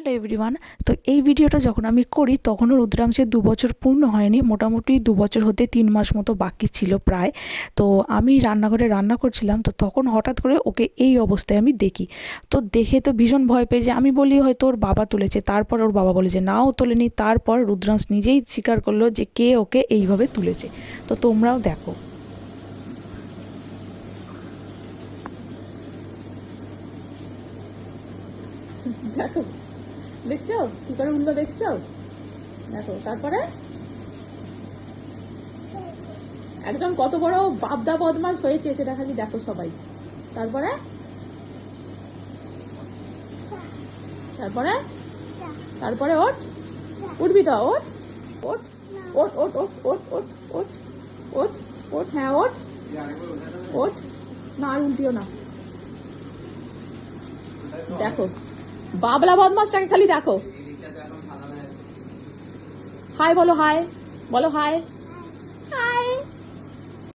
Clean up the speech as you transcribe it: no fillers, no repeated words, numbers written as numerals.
Hello everyone. তো এই ভিডিওটা যখন আমি করি তখনও রুদ্রাংশের 2 বছর পূর্ণ হয়নি, মোটামুটি 2 বছর হতে 3 মাস মতো বাকি ছিল প্রায়। তো আমি রান্নাঘরে রান্না করছিলাম, তো তখন হঠাৎ করে ওকে এই অবস্থায় আমি দেখি। তো দেখে তো ভীষণ ভয় পেয়ে, যে আমি বলি হয়তো ওর বাবা তুলেছে, তারপর ওর বাবা বলে যে না, ও তোলেনি। তারপর রুদ্রাংশ নিজেই স্বীকার করলো যে কে ওকে এইভাবে তুলেছে। তো তোমরাও দেখো। দেখো, দেখছো কি করে উঠলো, দেখছো? দেখো তারপরে একজন কত বড় বাবদা বদমাস হয়েছে সেটা খালি দেখো সবাই। তারপরে তারপরে তারপরে ওঠ, উঠবি তো, ওঠ ওঠ ওঠ ওঠ ওঠ ওঠ ওঠ ওঠ ওঠ ওঠ, হ্যাঁ ওঠ ওঠ, না আর উল্টিও না। দেখো বাবলা বদমাসটাকে খালি দেখো। হাই বলো, হাই বলো, হাই।